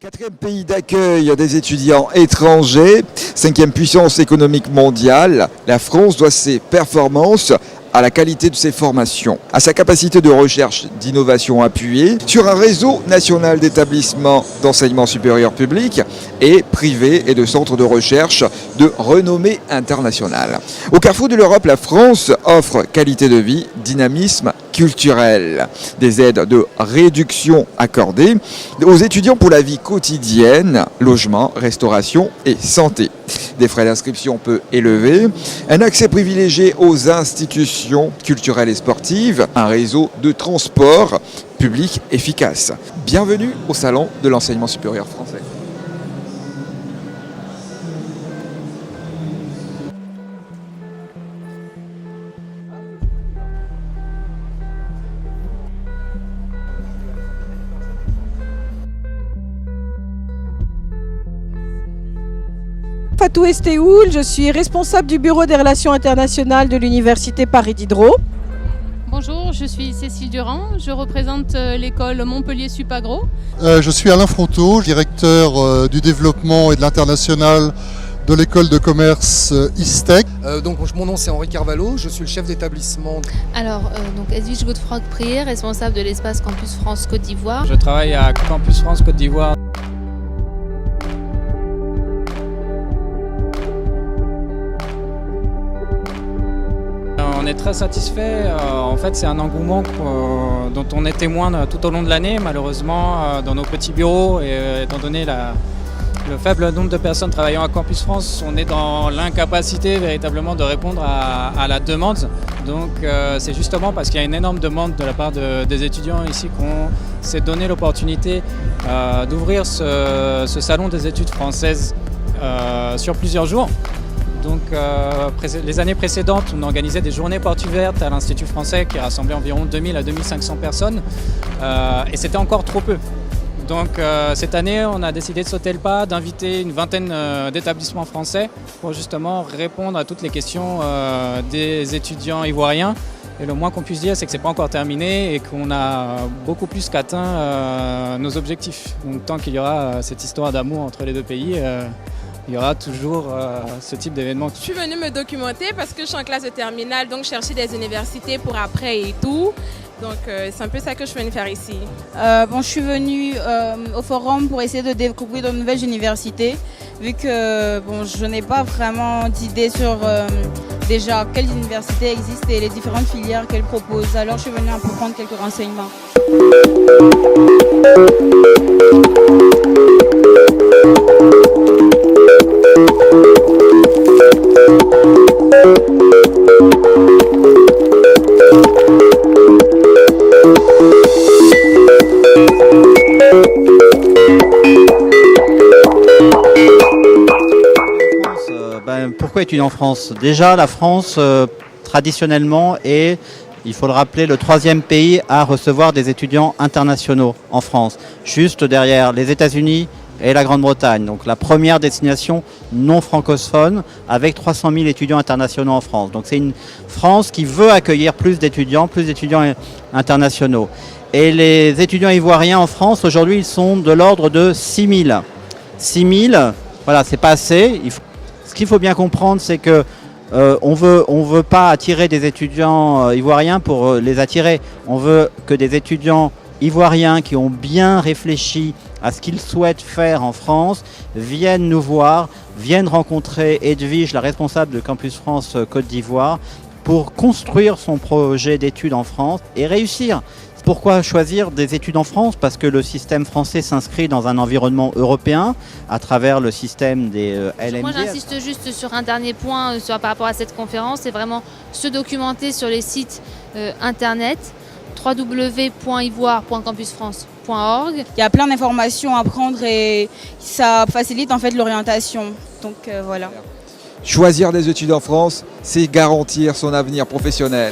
Quatrième pays d'accueil des étudiants étrangers, cinquième puissance économique mondiale, la France doit ses performances à la qualité de ses formations, à sa capacité de recherche d'innovation appuyée sur un réseau national d'établissements d'enseignement supérieur public et privé et de centres de recherche de renommée internationale. Au carrefour de l'Europe, la France offre qualité de vie, dynamisme culturel, des aides de réduction accordées aux étudiants pour la vie quotidienne, logement, restauration et santé. Des frais d'inscription peu élevés, un accès privilégié aux institutions culturelles et sportives, un réseau de transport public efficace. Bienvenue au Salon de l'enseignement supérieur français. Fatou Estéoul, je suis responsable du bureau des relations internationales de l'Université Paris Diderot. Bonjour, je suis Cécile Durand, je représente l'école Montpellier Supagro. Je suis Alain Fronteau, directeur du développement et de l'international de l'école de commerce ISTEC. Donc mon nom c'est Henri Carvalho, je suis le chef d'établissement. Alors, Edwige Godefroy-Prier, responsable de l'espace Campus France Côte d'Ivoire. Je travaille à Campus France Côte d'Ivoire. On est très satisfait. En fait, c'est un engouement dont on est témoin tout au long de l'année. Malheureusement, dans nos petits bureaux, et étant donné le faible nombre de personnes travaillant à Campus France, on est dans l'incapacité véritablement de répondre à la demande. Donc, c'est justement parce qu'il y a une énorme demande de la part des étudiants ici qu'on s'est donné l'opportunité d'ouvrir ce salon des études françaises sur plusieurs jours. Donc, les années précédentes, on organisait des journées portes ouvertes à l'Institut français qui rassemblait environ 2000 à 2500 personnes et c'était encore trop peu. Donc cette année, on a décidé de sauter le pas, d'inviter une vingtaine d'établissements français pour justement répondre à toutes les questions des étudiants ivoiriens. Et le moins qu'on puisse dire, c'est que ce n'est pas encore terminé et qu'on a beaucoup plus qu'atteint nos objectifs. Donc tant qu'il y aura cette histoire d'amour entre les deux pays, il y aura toujours ce type d'événement. Je suis venue me documenter parce que je suis en classe de terminale, donc chercher des universités pour après et tout. Donc c'est un peu ça que je suis venue faire ici. Je suis venue au forum pour essayer de découvrir de nouvelles universités, vu que je n'ai pas vraiment d'idée sur déjà quelles universités existent et les différentes filières qu'elles proposent. Alors je suis venue un peu prendre quelques renseignements. Pourquoi étudier en France? Déjà, la France, traditionnellement, est, il faut le rappeler, le troisième pays à recevoir des étudiants internationaux en France, juste derrière les États-Unis et la Grande-Bretagne. Donc la première destination non francophone avec 300 000 étudiants internationaux en France. Donc c'est une France qui veut accueillir plus d'étudiants internationaux. Et les étudiants ivoiriens en France, aujourd'hui, ils sont de l'ordre de 6 000. 6 000, voilà, c'est pas assez. Ce qu'il faut bien comprendre, c'est que on veut pas attirer des étudiants ivoiriens pour les attirer. On veut que des étudiants ivoiriens qui ont bien réfléchi à ce qu'ils souhaitent faire en France viennent nous voir, viennent rencontrer Edwige, la responsable de Campus France Côte d'Ivoire, pour construire son projet d'études en France et réussir. Pourquoi choisir des études en France? Parce que le système français s'inscrit dans un environnement européen à travers le système des LMD. Moi j'insiste juste sur un dernier point par rapport à cette conférence, c'est vraiment se documenter sur les sites internet www.ivoire.campusfrance.org. Il y a plein d'informations à prendre et ça facilite en fait l'orientation. Donc voilà. Choisir des études en France, c'est garantir son avenir professionnel.